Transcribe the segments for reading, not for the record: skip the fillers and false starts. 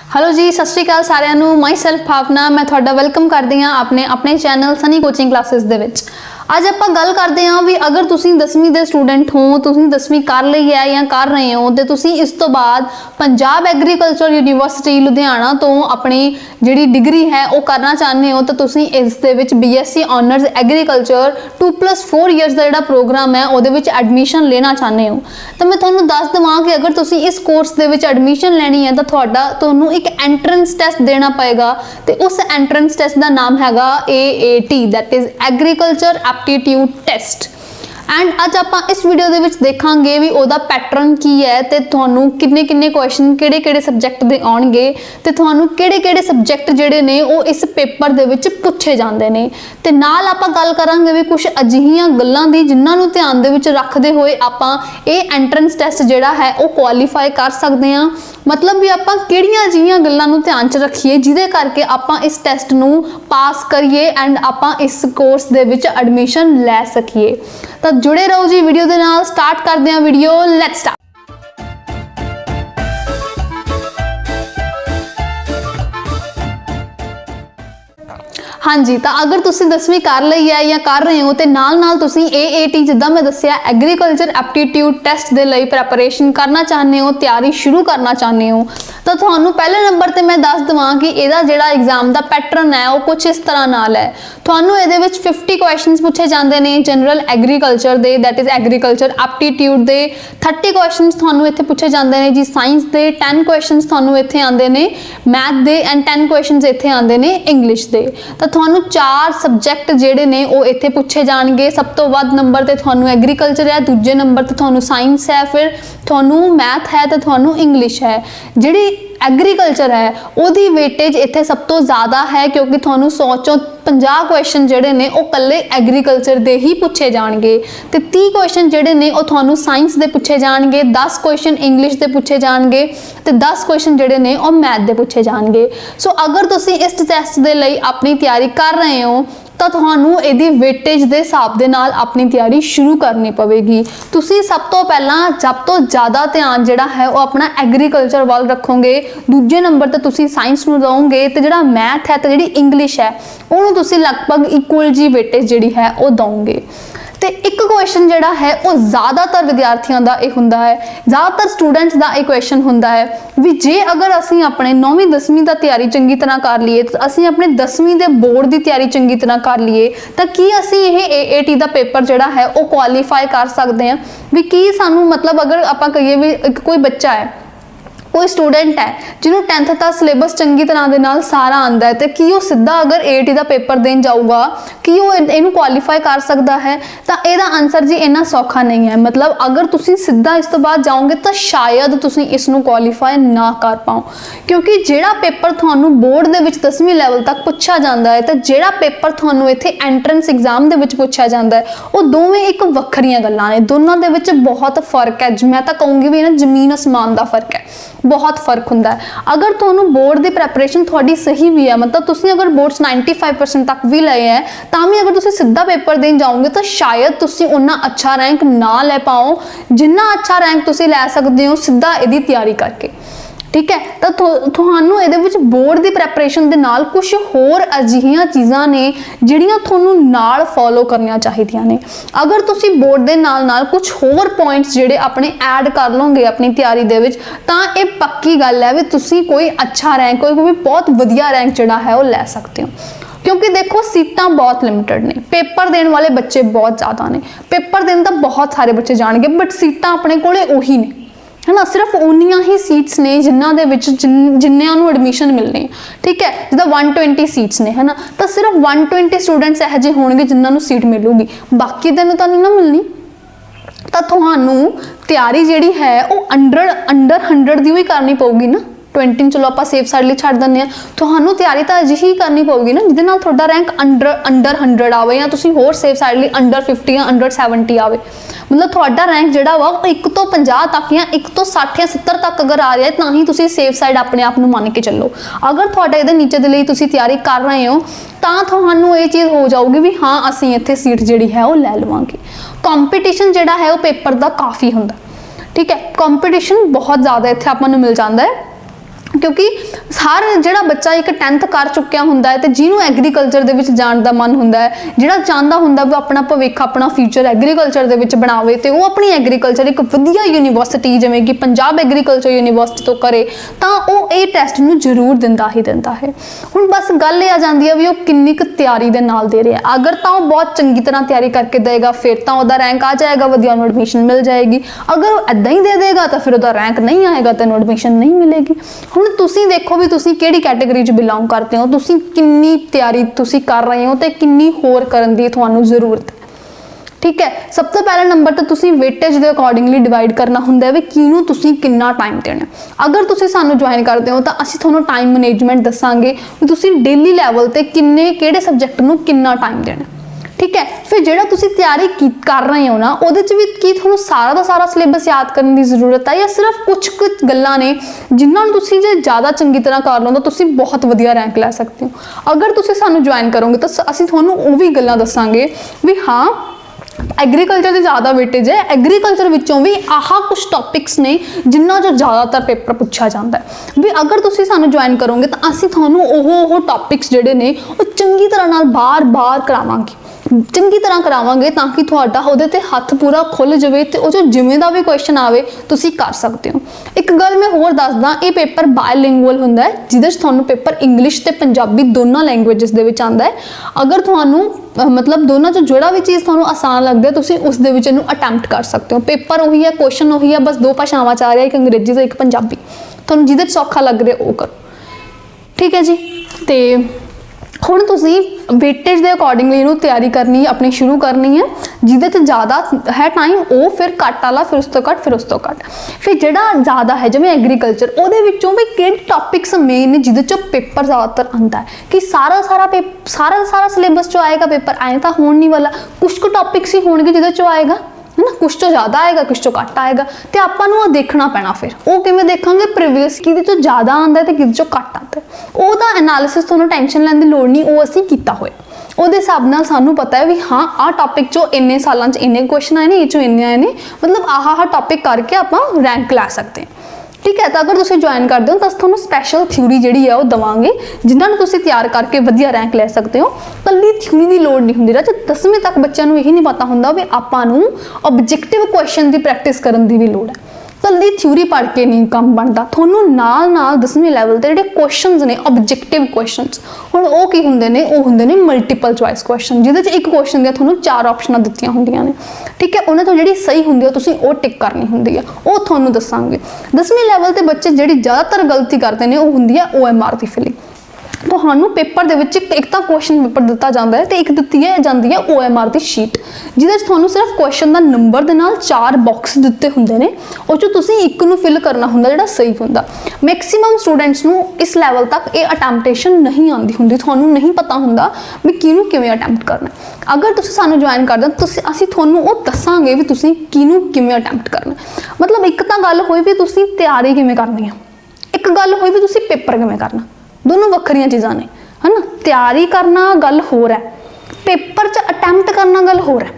Hello जी, सत श्री अकाल सारिਆਂ ਨੂੰ। माई सैल्फ भावना मैं ਤੁਹਾਡਾ ਵੈਲਕਮ ਕਰਦੀ ਹਾਂ ਆਪਣੇ ਚੈਨਲ ਸਨੀ ਕੋਚਿੰਗ ਕਲਾਸਿਸ ਦੇ ਵਿੱਚ। ਅੱਜ ਆਪਾਂ ਗੱਲ ਕਰਦੇ ਹਾਂ ਵੀ ਅਗਰ ਤੁਸੀਂ 10ਵੀਂ ਦੇ ਸਟੂਡੈਂਟ ਹੋ, ਤੁਸੀਂ 10ਵੀਂ ਕਰ ਲਈ ਹੈ ਜਾਂ ਕਰ ਰਹੇ ਹੋ ਤੇ ਤੁਸੀਂ ਇਸ ਤੋਂ ਬਾਅਦ ਪੰਜਾਬ ਐਗਰੀਕਲਚਰ ਯੂਨੀਵਰਸਿਟੀ ਲੁਧਿਆਣਾ ਤੋਂ ਆਪਣੀ ਜਿਹੜੀ ਡਿਗਰੀ ਹੈ ਉਹ ਕਰਨਾ ਚਾਹੁੰਦੇ ਹੋ ਤਾਂ ਤੁਸੀਂ ਇਸ ਦੇ ਵਿੱਚ BSc ਆਨਰਸ ਐਗਰੀਕਲਚਰ 2+4 ਇਅਰਸ ਦਾ ਜਿਹੜਾ ਪ੍ਰੋਗਰਾਮ ਹੈ ਉਹਦੇ ਵਿੱਚ ਐਡਮਿਸ਼ਨ ਲੈਣਾ ਚਾਹੁੰਦੇ ਹੋ ਤਾਂ ਮੈਂ ਤੁਹਾਨੂੰ ਦੱਸ ਦਵਾਂ ਕਿ ਅਗਰ ਤੁਸੀਂ ਇਸ ਕੋਰਸ ਦੇ ਵਿੱਚ ਐਡਮਿਸ਼ਨ ਲੈਣੀ ਹੈ ਤਾਂ ਤੁਹਾਨੂੰ ਇੱਕ ਐਂਟਰੈਂਸ ਟੈਸਟ ਦੇਣਾ ਪਏਗਾ ਤੇ ਉਸ ਐਂਟਰੈਂਸ ਟੈਸਟ ਦਾ ਨਾਮ ਹੈਗਾ AAT, that is agriculture aptitude test. And अज आप इस वीडियो दे विच देखांगे भी ओदा पैटर्न की है ते तुहानू किन्ने क्वेश्चन किहड़े सब्जैक्ट दे आउणगे ते तुहानू किहड़े सब्जैक्ट जिहड़े ने वो इस पेपर दे विच पुछे जांदे ने ते नाल आपां गल करांगे भी कुछ अजिहियां गल्लां दी जिन्हां नू ध्यान दे विच रखदे होए आपां इह एंट्रेंस टैसट जिहड़ा है वो क्वालीफाई कर सकदे हां। मतलब भी आपां किहड़ियां अजिहियां गल्लां नू ध्यान च रखीए जिहदे करके आपां इस टैसट नू पास करिए एंड आपां इस कोर्स दे विच एडमिशन लै सकीए। तो जुड़े रहो जी वीडियो दे नाल। स्टार्ट करते हैं वीडियो, लेट्स स्टार्ट। हाँ जी, तो अगर तुसी 10वीं कर ली है या कर रहे हो तो नाल तुसी AAT जिद्दां मैं दस्सिया एग्रीकल्चर एप्टीट्यूड टेस्ट दे लई प्रैपरेशन करना चाहते हो, तैयारी शुरू करना चाहते हो तो तुहानू पहले नंबर ते मैं दस दवां कि इहदा जिहड़ा एग्जाम दा पैटर्न है वो कुछ इस तरह नाल है। तुहानू इहदे विच 50 क्वेश्चंस पूछे जांदे ने general agriculture they, that is agriculture aptitude they. 30 questions तुहानू इत्थे पूछे जांदे ने जी साइंस दे। 10 क्वेश्चंस तुहानू इत्थे आंदे ने मैथ दे एंड 10 क्वेश्चंस इत्थे आंदे ने इंग्लिश दे। तो तुहानू 4 सब्जैक्ट जिहड़े ने वो इत्थे पूछे जाणगे। सब तो वध नंबर ते तुहानू एग्रीकल्चर है, दूजे नंबर ते तुहानू साइंस है, फिर तुहानू मैथ है तो तुहानू इंग्लिश है। जिहड़ी एग्रीकल्चर है उहदी वेटेज इत्थे सब तो ज़्यादा है क्योंकि तुहानू 100 चों 50 क्वेश्चन जिहड़े ने वो कल्ले एग्रीकल्चर दे ही पूछे जाणगे ते 30 क्वेश्चन जिहड़े ने वो तुहानू साइंस दे पूछे जाणगे, 10 क्वेश्चन इंग्लिश दे पूछे जाणगे ते 10 क्वेश्चन जिहड़े ने वो मैथ दे पूछे जाणगे। सो अगर तुसी इस टैसट दे लई अपनी तैयारी कर रहे हो तो तुहानू इहदी वेटेज दे हिसाब दे नाल अपनी तैयारी शुरू करनी पवेगी। तुसी सब तो पहला सब तो ज़्यादा ध्यान जिहड़ा है वो अपना एग्रीकल्चर वाल रखोगे, दूजे नंबर ते तुसी साइंस नू दोगे ते जिहड़ा मैथ है ते जिहड़ी इंग्लिश है उहनू तुसी लगभग इक्वल जी वेटेज जिहड़ी है वो दोगे। तो एक क्वेश्चन जिहड़ा है वो ज़्यादातर विद्यार्थियों का यह हुंदा है, ज़्यादातर स्टूडेंट्स का यह क्वेश्चन हुंदा है भी जे अगर असीं अपने 9वीं 10वीं का तैयारी चंगी तरह कर लीए तो असीं अपने 10वीं के बोर्ड की तैयारी चंगी तरह कर लीए तो की असीं यह AAT का पेपर जिहड़ा है वो क्वालीफाई कर सकते हैं भी की सानू मतलब अगर आपां कहिए भी कोई बच्चा है, कोई स्टूडेंट है जिन्होंने 10th का सिलेबस चंगी तरह दे नाल सारा आंदा है तो कि वो सीधा अगर AAT का पेपर देन जाऊगा कि वो इनू क्वालीफाई कर सकता है तो यदा आंसर जी इन्ना सौखा नहीं है। मतलब अगर तुसी सीधा इस तो बाद जाओगे तो शायद तुसी इसनू क्वालीफाई ना कर पाओ क्योंकि जिहड़ा पेपर तुहानू बोर्ड दे विच 10वीं लैवल तक पूछा जाता है तो जिहड़ा पेपर तुहानू इत्थे एंट्रेंस एग्जाम दे विच पूछा जाता है वो दोवें एक वक्खरियां गल्लां ने, दोनों दे विच बहुत फर्क है। मैं तो कहूँगी भी ना जमीन आसमान का फर्क है, बहुत फर्क हुंदा है। अगर तुहानू बोर्ड की प्रैपरेशन थोड़ी सही भी है, मतलब तुसी अगर बोर्ड 95% तक भी लए है तां भी अगर तुसी सीधा पेपर देन जाओगे तो शायद तुसी उन्ना अच्छा रैंक ना ले पाओ जिन्ना अच्छा रैंक तुसी लै सकदे हो सीधा इहदी तैयारी करके। ठीक है, तो तुहानू इहदे विच बोर्ड की प्रैपरेशन दे नाल कुछ होर अजिहियां चीज़ां ने जिहड़ियां तुहानू नाल फॉलो करनियां चाहिदियां ने। अगर तुसी बोर्ड दे नाल नाल कुछ होर पॉइंट्स जिहड़े अपने ऐड कर लोगे अपनी तैयारी दे विच तां इह पक्की गल है भी तुसी कोई अच्छा रैंक कोई बहुत वधिया रैंक जिहड़ा है वो लै सकते हो क्योंकि देखो सीटां बहुत लिमिटेड ने, पेपर देने वाले बच्चे बहुत ज़्यादा ने, पेपर देने तो बहुत सारे बच्चे जाणगे बट सीटां अपने कोले उही ने है ना, सिर्फ उन्नियां ही सीट्स ने जिन्हां दे विच जिन्नियां नूं एडमिशन मिलने। ठीक है, जिद्दां 120 सीट्स ने है ना, तो सिर्फ 120 स्टूडेंट्स इहो जिहे होणगे जिन्हां नूं सीट मिलूगी, बाकी दे नूं तां नहीं ना मिलनी। तो तुहानू तैयारी जिहड़ी है वो अंडर 100 दी ही करनी पऊगी ना। 20 चलो आप सेफ साइड लिए छड़ दें, तो तैयारी तो अजिही करनी पऊगी ना जिहदे नाल तुहाडा रैंक अंडर 100 आवे या तुसीं होर सेफ साइड लिए अंडर 50 या अंडर 70 आवे। मतलब तुहाडा रैंक जिहड़ा वा 1 तो 50 तक या 1 तो 60 या 70 तक अगर आ रहा है तां ही तुसीं सेफ साइड अपने आप नूं मान के चलो। अगर तुहाडा इहदे नीचे दे लई तुसीं तैयारी कर रहे हो तां तुहानूं ये चीज़ हो जाऊगी भी हाँ असीं इत्थे सीट जिहड़ी है वो लै लवांगे। कंपीटीशन जिहड़ा है वो पेपर दा काफ़ी हुंदा। ठीक है, कंपीटीशन बहुत ज़्यादा इत्थे आपां नूं मिल जांदा है क्योंकि हर ਜਿਹੜਾ ਬੱਚਾ ਇੱਕ 10th ਕਰ ਚੁੱਕਿਆ ਹੁੰਦਾ ਹੈ ਤੇ ਜਿਹਨੂੰ ਐਗਰੀਕਲਚਰ ਦੇ ਵਿੱਚ ਜਾਣ ਦਾ ਮਨ ਹੁੰਦਾ ਹੈ, ਜਿਹੜਾ ਚਾਹੁੰਦਾ ਹੁੰਦਾ ਵੀ ਆਪਣਾ ਭਵਿੱਖ ਆਪਣਾ ਫਿਊਚਰ ਐਗਰੀਕਲਚਰ ਦੇ ਵਿੱਚ ਬਣਾਵੇ ਤੇ ਉਹ ਆਪਣੀ ਐਗਰੀਕਲਚਰ ਇੱਕ ਵਧੀਆ ਯੂਨੀਵਰਸਿਟੀ ਜਿਵੇਂ ਕਿ ਪੰਜਾਬ ਐਗਰੀਕਲਚਰ ਯੂਨੀਵਰਸਿਟੀ ਤੋਂ ਕਰੇ ਤਾਂ ਉਹ ਇਹ ਟੈਸਟ ਨੂੰ ਜ਼ਰੂਰ ਦਿੰਦਾ ਹੀ ਦਿੰਦਾ ਹੈ। ਹੁਣ ਬਸ ਗੱਲ ਇਹ ਆ ਜਾਂਦੀ ਹੈ ਵੀ ਉਹ ਕਿੰਨੀ ਕੁ ਤਿਆਰੀ ਦੇ ਨਾਲ ਦੇ ਰਿਹਾ। ਅਗਰ ਤਾਂ ਉਹ ਬਹੁਤ ਚੰਗੀ ਤਰ੍ਹਾਂ ਤਿਆਰੀ ਕਰਕੇ ਦੇਗਾ ਫਿਰ ਤਾਂ ਉਹਦਾ ਰੈਂਕ ਆ ਜਾਏਗਾ, ਵਧੀਆ ਉਹਨੂੰ ਐਡਮਿਸ਼ਨ ਮਿਲ ਜਾਏਗੀ। ਅਗਰ ਉਹ ਇੱਦਾਂ ਹੀ ਦੇ ਦੇਗਾ ਤਾਂ ਫਿਰ ਉਹਦਾ ਰੈਂਕ ਨਹੀਂ ਆਏਗਾ ਤਾਂ ਉਹਨੂੰ ਐਡਮਿਸ਼ਨ ਨਹੀਂ ਮਿਲੇਗੀ। ਹੁਣ ਤੁਸੀਂ ਦੇਖੋ ਵੀ ਤੁਸੀਂ ਕਿਹੜੀ ਕੈਟਾਗਰੀ 'ਚ ਬਿਲੋਂਗ ਕਰਦੇ ਹੋ, ਤੁਸੀਂ ਕਿੰਨੀ ਤਿਆਰੀ ਤੁਸੀਂ ਕਰ ਰਹੇ ਹੋ ਤੇ ਕਿੰਨੀ ਹੋਰ ਕਰਨ ਦੀ ਤੁਹਾਨੂੰ ਜ਼ਰੂਰਤ ਹੈ। ठीक है, सब तो पहला नंबर तो तुसी वेटेज के अकॉर्डिंगली डिवाइड करना हुंदा है किनू तुसी कितना टाइम देना। अगर तुसी सानू ज्वाइन करते हो तो असीं तुहानू टाइम मैनेजमेंट दसांगे कि तुसी डेली लैवल ते किन्ने किहड़े सबजैक्ट नू कितना टाइम देना। ठीक है, फिर जिहड़ा तुसी तैयारी कर रहे हो ना उहदे च भी की तुहानू सारा दा सारा सिलेबस याद करने की जरूरत है या सिर्फ कुछ गल्लां ने जिन्हां नू तुसी जे ज़्यादा चंगी तरह कर लो तो तुसी बहुत वधिया रैंक लै सकते हो। अगर तुसी सानू ज्वाइन करोगे तो असीं तुहानू वो भी गल्लां दसांगे भी हाँ एग्रीकल्चर की ज़्यादा वेटेज है, एग्रीकल्चर विचों भी आह कुछ टॉपिक्स ने जिन्हां जो ज़्यादातर पेपर पूछा जाता है भी अगर तुसी सानू ज्वाइन करोगे तो असीं तुहानू ओह टॉपिक्स जिहड़े ने वो चंगी तरह नाल बार करावांगे, चंगी तरह करावांगे ताकि तुहाडा उहदे ते हत्थ पूरा खुल जाए तो वो जो जिवें दा भी क्वेश्चन आवे तुसी कर सकते हो। एक गल मैं होर दसदा, ये पेपर बायलिंगुअल हुंदा है जिहदे च तुहानू पेपर इंग्लिश ते पंजाबी दोनों लैंगुएजेस दे विच आंदा है। अगर तुहानू मतलब दोनों चो जोड़ा भी चीज़ तुहानू आसान लगदी है तुसी उस दे विच इहनू अटैम्प्ट कर सकते हो। पेपर उही है, क्वेश्चन उही है, बस दो भाषावां च आ रहा है, एक अंग्रेजी ते एक पंजाबी। तुहानू जिहदे च सौखा लग रहा वो करो। ठीक है जी, तो हुण तुसी वेटेज के अकॉर्डिंगली इहनू तैयारी करनी अपनी शुरू करनी है। जिहदे ते ज़्यादा है टाइम वो फिर घट वाला, फिर उस तो घट, फिर उस तो घट। फिर जिहड़ा ज़्यादा है जिवें एग्रीकल्चर उहदे विचों भी किहड़े टॉपिक्स मेन ने जिहदे चों पेपर ज़्यादातर आंदा है कि सारा सिलेबस चो आएगा पेपर, आए तो होण नहीं वाला। कुछ टॉपिक्स ही होणगे जिहदे चो आएगा है ना, कुछ तो ज़्यादा आएगा कुछ तो घट आएगा तो आपां नूं देखना पैना। फिर वो किवें देखांगे प्रीवियस किहदे चों ज़्यादा आंदा ते किहदे चों घट आंदा है। ओहदा एनालिसिस तुहानूं टेंशन लैण दी लोड़ नहीं, वो असीं कीता होया। उहदे हिसाब नाल सानूं पता है भी हाँ आह टॉपिक चों इन्ने सालां च इन्ने क्वेश्चन आए ने, इह चों इन्ने आए ने, मतलब आह टॉपिक करके आपां रैंक लै सकते हैं। ठीक है, तो अगर तुम ज्वाइन करते हो तो तुहानूं स्पैशल थ्योरी जी है वो देवांगे जिन्होंने तुम तैयार करके वधिया रैंक ले सकते हो। कल्ली थ्योरी की लोड़ नहीं होंदी। जो 10वीं तक बच्चों को यही नहीं पता होंदा भी आपां नूं ऑब्जेक्टिव क्वेश्चन की प्रैक्टिस करने की भी लोड़ है। कल्ली थ्योरी पढ़ के नहीं काम बनता, थोनों नाल 10वीं लैवल ते जिहड़े क्वेश्चनस ने ऑब्जेक्टिव क्वेश्चनस हुण वो की हुंदे ने, वो हुंदे ने मल्टीपल चॉइस क्वेश्चन जिहदे च एक क्वेश्चन दी थोनों 4 ऑप्शनां दित्तियां हुंदियां ने। ठीक है, उन्हां चों जिहड़ी सही हुंदी है तुसीं वो टिक करनी हुंदी है, वो थोनों दस्सांगे। 10वीं लैवल ते बच्चे जिहड़ी ज़्यादातर गलती करते हैं वो हुंदी है OMR दी फिलिंग। तुहानूं पेपर दे विच एक तां क्वेश्चन पेपर दिता जाता है तो एक दित्ती जाती है OMR की शीट जिहदे च तुहानूं सिर्फ क्वेश्चन का नंबर दे नाल 4 बॉक्स दिते हुंदे ने, उह चों तुसीं एक नूं फिल करना हुंदा जिहड़ा सही हुंदा। मैक्सीमम स्टूडेंट्स नूं इस लैवल तक ये अटैम्पटेशन नहीं आती हुंदी, तुहानूं नहीं पता हुंदा भी किहनूं किवें अटैम्प्ट करना। अगर तुसीं सानूं ज्वाइन करदे हो तुसीं असीं तुहानूं वो दस्सांगे भी तुसीं किहनूं किवें अटैम्प्ट करना। मतलब एक तां गल होई भी तुसीं तैयारी किवें करनी है, एक गल होई भी तुसीं पेपर किवें करना, दोनों वक्खरियां चीज़ां ने है ना। तैयारी करना गल होर है, पेपर च अटैम्प्ट करना गल होर है।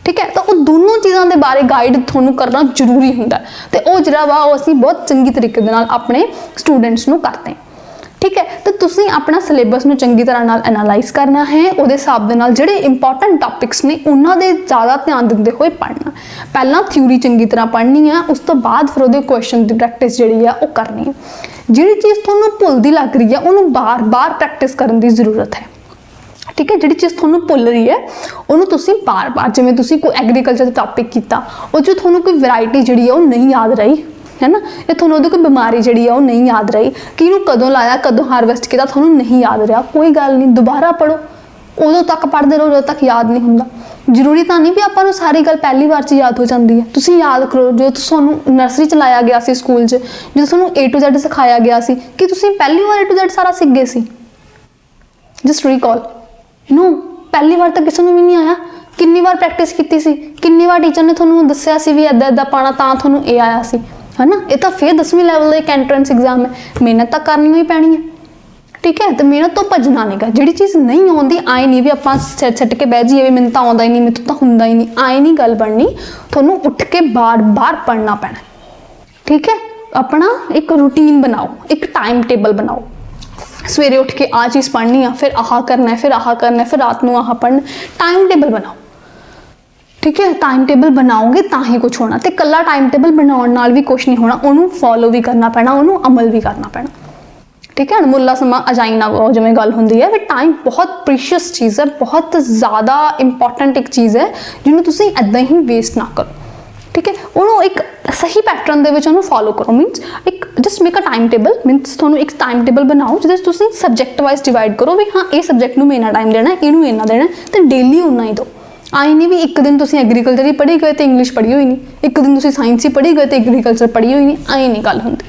ठीक है, तो वो दोनों चीज़ों के बारे गाइड थोनों करना जरूरी होंदा ते वो जिहड़ा वा वो असीं बहुत चंगी तरीके दे नाल अपने स्टूडेंट्स नूं करते हैं। ठीक है, तो तुसीं अपना सिलेबस नूं चंगी तरह नाल एनालाइज करना है, उहदे हिसाब दे नाल जिहड़े इंपॉर्टेंट टॉपिक्स ने उन्हां दे ज़्यादा ध्यान दिंदे होए पढ़ना। पहलां थ्योरी चंगी तरह पढ़नी है, उस तो बाद फिर उहदे क्वेश्चन की प्रैक्टिस जिहड़ी है वो करनी है। जिहड़ी चीज़ तुहानूं भुलदी लग रही है उन्होंने बार बार प्रैक्टिस करने की जरूरत है। ठीक है, जिहड़ी चीज़ तुहानूं भुल रही है उन्होंने तुसीं बार बार जिवें तुसीं कोई एग्रीकल्चर का टॉपिक कीता उह च तुहानूं कोई वैरायटी जिहड़ी है वो नहीं याद रही है ना, या तुहानूं उहदी कोई बीमारी जिहड़ी है वो नहीं याद रही कि इहनूं कदों लाया कदों हारवैसट किया तुहानूं नहीं याद रहा, कोई गल नहीं, दोबारा पढ़ो, उदों तक पढ़ते रहो उदों तक याद नहीं हुंदा। जरूरी तो नहीं भी आपां नूं सारी गल पहली बार च याद हो जाती है। तुसीं याद करो जो तुहानूं नर्सरी च लाया गया सी स्कूल च जो तुहानूं A to Z सिखाया गया सी कि तुसीं पहली बार A to Z सारा सीख गए सी। जस्ट रिकॉल नो, पहली बार तो किसी नूं भी नहीं आया, कितनी बार प्रैक्टिस की सी, कितनी बार टीचर ने तुहानूं दस्सिया सी भी इदां इदां पाना तां तुहानूं ए आया सी है ना। ये तो फिर 10वीं लैवल का एक एंट्रेंस एग्जाम है, मेहनत तो करनी ही पैनी है। ठीक है, तो मेहनत तो भजना नहीं गा, जिहड़ी चीज़ नहीं आती आए नहीं भी आप सिर छट के बह जाइए मैनूं तो आउंदा ही नहीं, मैनूं तो हुंदा ही नहीं, आए नहीं गल बननी, तुहानूं उठ के बार बार पढ़ना पैना। ठीक है, अपना एक रूटीन बनाओ, एक टाइम टेबल बनाओ। सवेरे उठ के आ चीज़ पढ़नी है, फिर आह करना है, फिर आह करना है, फिर रात को आह पढ़ना। टाइम टेबल बनाओ, ठीक है। टाइम टेबल बनाओगे ਤਾਂ ही कुछ होना। तो कला टाइम टेबल बनाने नाल भी कुछ नहीं होना, उन्होंने फॉलो भी करना पैना, उन्होंने अमल भी करना पैना, ठीक है। अनमुल्ला समा अजाई ना गो जिवें गल हुंदी है। टाइम बहुत प्रीशियस चीज़ है, बहुत ज़्यादा इंपॉर्टेंट एक चीज़ है जिन्होंने तुसीं इदां ही वेस्ट ना करो, ठीक है। उन्होंने एक सही पैटर्न दे विच उन्होंने फॉलो करो। मीनस एक just make a time table, मीनस तुहानूं एक टाइम टेबल बनाओ जिहदे तुसीं सबजैक्ट वाइज डिवाइड करो भी हाँ ये सबजैक्ट नूं मैं इन्ना टाइम देना, इनू इन्ना देना, तो डेली उन्ना ही दो। आई नहीं भी एक दिन तुसीं एग्रीकल्चर ही पढ़ी गए तो इंग्लिश पढ़ी हुई नहीं, एक दिन तुसीं साइंस ही पढ़ी गए तो एग्रीकल्चर पढ़ी हुई नहीं, आई नहीं गल हुंदी।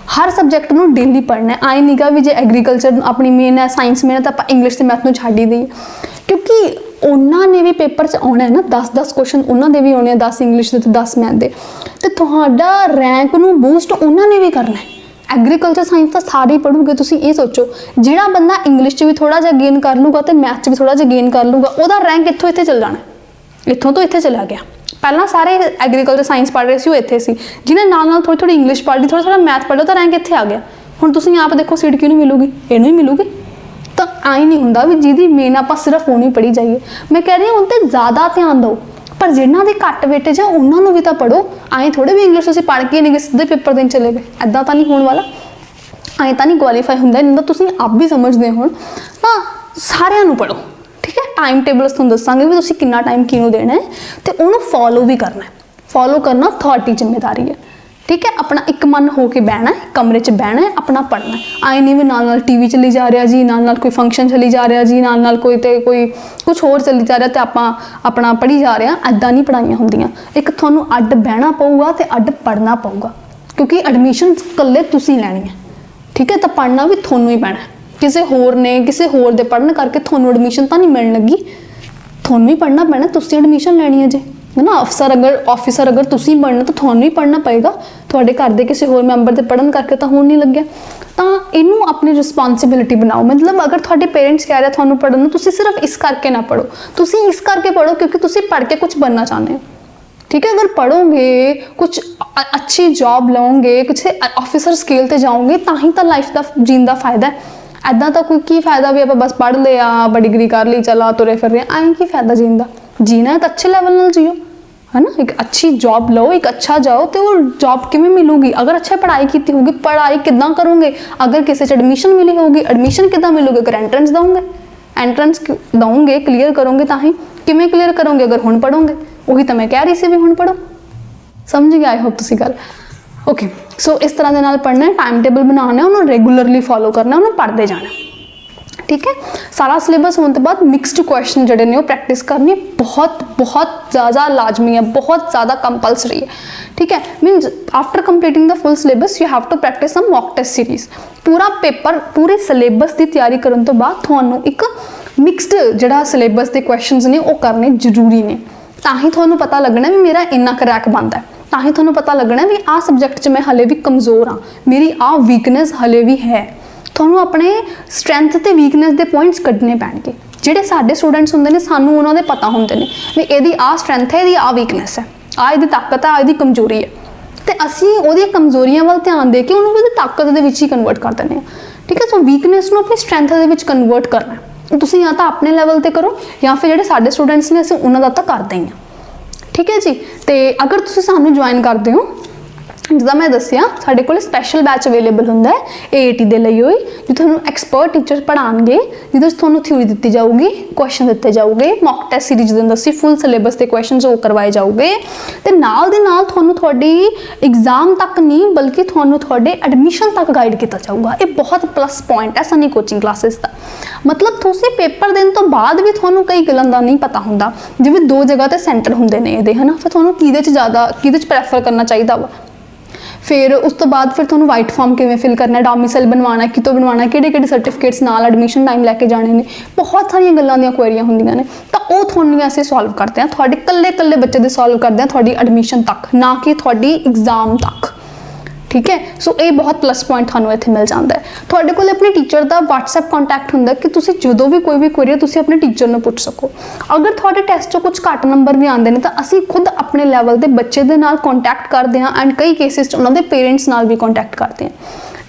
हर सबजैक्ट में डेली पढ़ना है। आई नहीं गा भी जो एग्रीकल्चर अपनी मेन है, साइंस मेन है, तो आप इंग्लिश तो मैथ में छड्ड ही दईए, क्योंकि उन्होंने भी पेपर च आना है ना 10-10 क्वेश्चन उन्होंने भी आने, 10 इंग्लिश के 10 मैथ के, तो तुहाडा रैंक नूं बूस्ट उन्होंने भी करना है। एग्रीकल्चर साइंस तो सारे ही पढ़ोगे। तुसीं ये सोचो जिहड़ा बंदा इंग्लिश भी थोड़ा जिहा गेन कर लूगा तो मैथ भी थोड़ा जिहा गेन कर लूगा, उहदा रैंक इत्थों इत्थे चल जाना, इत्थों तो इत्थे चला गया। पहला सारे एग्रीकल्चर साइंस पढ़ रहे सी वो इत्थे सी, जिन्हें नाल थोड़ी थोड़ी इंग्लिश पढ़ ली, थोड़ा थोड़ा मैथ पढ़ लो तो रैंक इत्थे आ गया। हुण तुसीं आप देखो सीट किहनूं मिलूगी, इहनूं ही मिलूगी। तो आई नहीं हुंदा भी जिहदी मेन आपां सिर्फ ओनू ही पढ़ी जाइए। मैं कह रही हूँ उन ते ज़्यादा ध्यान दो, पर जिन्हां दे घट वेटेज है उन्होंने भी तो पढ़ो। आई थोड़े भी इंग्लिश तुसीं पढ़ के नहीं सीधे पेपर देन चले गए, इदां तां नहीं होने वाला, आई तां नहीं क्वालीफाई हुंदा। जिन्ना तुसीं आप भी समझदे हो तां सारिआं नूं पढ़ो, ठीक है। टाइम टेबल तुहानूं दस्सांगे भी तुसीं कितना टाइम किहनूं देना है, तो उन्होंने फॉलो भी करना है। फॉलो करना थोड़ी जिम्मेदारी है, ठीक है। अपना एक मन हो के बहना है, कमरे च बहना है, अपना पढ़ना है। आई नहीं भी नाल टीवी चली जा रहा जी, नाल कोई फंक्शन चली जा रहा जी, नाल कोई कुछ होर चली जा रहा, तो आप अपना पढ़ी जा रहे हैं। इदां नहीं पढ़ाइयां होंदियां। एक तुहानूं अड्ड बहना पऊगा तो अड्ड पढ़ना पऊगा, क्योंकि एडमिशन कल्ले तुसीं लैनी है, ठीक है। तो पढ़ना भी तुहानूं ही पैना, किसी होर ने किसी होर दे पढ़न करके तुहानूं एडमिशन तो नहीं मिलण लगी, तुहानूं ही पढ़ना पैना। तुसीं एडमिशन लैनी है जे, है ना। ऑफिसर अगर तुसीं बनना तो तुहानूं ही पढ़ना पएगा, तुहाडे घर दे किसी होर मैंबर दे पढ़न करके तो होण नहीं लग्गिया। तो इनू अपनी रिस्पॉन्सिबिलिटी बनाओ। मतलब अगर तुहाडे पेरेंट्स कह रहे तुहानूं पढ़न, तुसीं सिर्फ इस करके ना पढ़ो, तुसीं इस करके पढ़ो क्योंकि तुसीं पढ़ के कुछ बनना चाहते हो, ठीक है। अगर पढ़ोगे, कुछ अच्छी जॉब लोगे, कुछ ऑफिसर स्केल पर जाओगे, तो ही तो लाइफ का जीण का फायदा है। ऐदा तो कोई की फायदा भी आप बस पढ़ लिया, बड़ी डिग्री कर ली, चला तुरे फिर रहे, आई की फायदा जीण का। जीना है तो अच्छे लेवल नाल जियो, है ना। एक अच्छी जॉब लो, एक अच्छा जाओ, तो वो जॉब किवें मिलूगी अगर अच्छा पढ़ाई की होगी। पढ़ाई किद्दां करोगे, अगर किसी एडमिशन मिली होगी, एडमिशन किद्दां मिलूगी, अगर एंट्रेंस दोगे, एंट्रेंस दोगे क्लीयर करोगे, तो ही किवें क्लीयर करोगे अगर हुण पढ़ोगे। वही तो मैं कह रही सी भी हुण पढ़ो, समझ गए आई होप तुसीं गल। ओके, सो इस तरह के नाल पढ़ना है, टाइम टेबल बनाना है, उन्होंने रेगूलरली फॉलो करना है, उन्होंने पढ़ते जाना, ठीक है। सारा सिलेबस होने के बाद मिक्सड क्वेश्चन जोड़े ने प्रैक्टिस करनी बहुत बहुत ज़्यादा लाजमी है, बहुत ज़्यादा कंपलसरी है, ठीक है। Means after completing the full syllabus you have to practice some mock test series. पूरा पेपर पूरे सिलेबस की तैयारी करने तो बाद तुहानूं एक मिक्सड जिहड़ा सिलेबस के क्वेश्चन ने वो करने जरूरी ने, तां ही तुहानूं पता लगना भी मेरा इन्ना क्रैक बनता है, तां ही तुहानूं पता लगना भी आ सबजैक्ट च मैं हले भी कमज़ोर हाँ, मेरी आ वीकनेस हले भी है। तुहानूं अपने स्ट्रैंथ ते वीकनेस के पॉइंट्स कड्ढने पैणगे। जिहड़े साडे स्टूडेंट्स हुंदे ने सानूं उन्हां दे पता हुंदे ने भी इहदी आ स्ट्रैंथ है, इहदी आ वीकनेस है, आ इहदी ताकत है, आ इहदी कमजोरी है, तो असीं उहदी कमजोरियां वल ध्यान दे के उहनूं उहदी ताकत दे विच ही कन्वर्ट कर दिंदे हां, ठीक है। सो वीकनेस नूं अपनी स्ट्रैंथ दे विच कन्वर्ट करना है। तुसीं या तां अपने लैवल ते करो या फिर जिहड़े साडे स्टूडेंट्स ने असीं उन्हां दा तां करदे ही हां, ठीक है जी। तो अगर तुसीं सानूं ज्वाइन करदे हो, जिदा मैं दसिया साडे कोल स्पैशल बैच अवेलेबल हुंदा है AAT दे लई होई, जो तुहानूं एक्सपर्ट टीचर पढ़ाणगे, जिहदे च तुहानूं थ्योरी दित्ती जाऊगी, क्वेश्चन दित्ते जाऊगे, मॉक टेस्ट सीरीज जिहदे दसी फुल सिलेबस के क्वेश्चन वो करवाए जाऊगे, ते नाल दे नाल तुहानूं तुहाडी एग्जाम तक नहीं बल्कि तुहानूं तुहाडे एडमिशन तक गाइड किया जाऊगा। ये बहुत प्लस पॉइंट है सनी कोचिंग क्लासेस का। मतलब तुसीं पेपर देने तो बाद भी तुहानूं कई गल्लां दा नहीं पता हुंदा, जिवें 2 जगह ते सेंटर हुंदे ने इहदे, है ना। फिर तुहानूं किहदे च ज़्यादा किहदे च प्रैफर करना चाहिदा वा। फिर उस तो बाद फिर तुहानूं वाइट फॉर्म किवें फिल करना, डोमिसाइल बनवाना, कितों बनवाना, किहड़े सर्टिफिकेट्स नाल एडमिशन टाइम लैके जाने ने, बहुत सारियां गल्लां दियां क्वेरियां हुंदियां ने, तो वो तुहानूं असीं सॉल्व करते हैं, तुहाडे कल्ले कल्ले बच्चे दे सॉल्व करते हैं तुहाडी एडमिशन तक, ना कि तुहाडी एग्जाम तक, ठीक है। सो ये बहुत प्लस पॉइंट थानू इत्थे मिल जाता है। तुहाडे कोल अपने टीचर का WhatsApp कॉन्टैक्ट हुंदा कि तुसीं जदों भी कोई भी क्वेरी तुसीं अपने टीचर नूं पुछ सको। अगर तुहाडे टैसट चों कुछ घੱਟ नंबर भी आते हैं तो असीं खुद अपने लैवल के बच्चे दे नाल कॉन्टैक्ट करते हैं एंड कई केसिस उन्होंने पेरेंट्स नाल भी कॉन्टैक्ट करते हैं,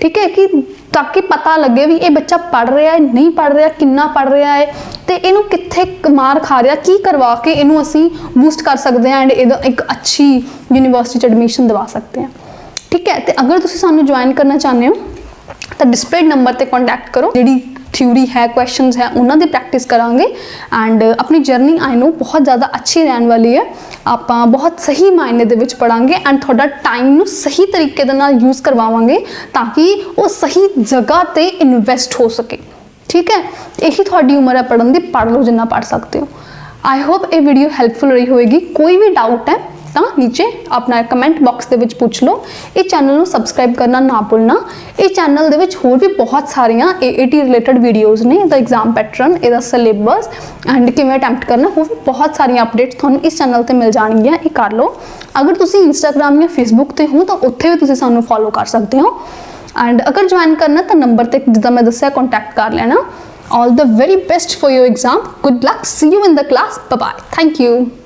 ठीक है, कि ताकि पता लगे भी ये बच्चा पढ़ रहा है नहीं पढ़ रहा, कितना पढ़ रहा है, तो इनू कित्थे मार खा रहा, की करवा के इनू असी बूस्ट कर सकते हैं एंड इहदा एक अच्छी यूनिवर्सिटी एडमिशन दिवा सकते हैं, ठीक है। तो अगर तुसीं सानू ज्वाइन करना चाहते हो तो डिस्प्लेड नंबर पर कॉन्टैक्ट करो। जी थ्योरी है, क्वेश्चंस है, उन्होंने प्रैक्टिस करांगे एंड अपनी जर्नी आई नो बहुत ज़्यादा अच्छी रहने वाली है। आप बहुत सही मायने दे विच पढ़ांगे एंड थोड़ा टाइम नू सही तरीके दे नाल यूज़ करवावांगे ताकि वो सही जगह ते इन्वेस्ट हो सके, ठीक है। यही थोड़ी उम्र है पढ़न दी, पढ़ लो जिन्ना पढ़ सकते हो। आई होप ये वीडियो हेल्पफुल रही होएगी। कोई भी डाउट है तो नीचे अपना कमेंट बॉक्स के विच पूछ लो। ये चैनल को सबसक्राइब करना ना भूलना। ये चैनल दे विच होर भी बहुत सारियां AAT रिलेटेड वीडियोज़ ने, द एग्जाम पैटर्न, इहदा सिलेबस एंड किवें अटैम्प्ट करना, होर भी बहुत सारियां अपडेट्स तुहानूं इस चैनल ते मिल जाणगियां। ये कर लो। अगर तुसीं इंस्टाग्राम या फेसबुक ते हो तो उत्थे भी तुसीं सानूं फॉलो कर सकते हो एंड अगर ज्वाइन करना तो नंबर ते जिद्दां मैं दस्सिया कॉन्टैक्ट कर लेना। All the very best for your exam. Good luck. See you in the class. Bye bye. Thank you.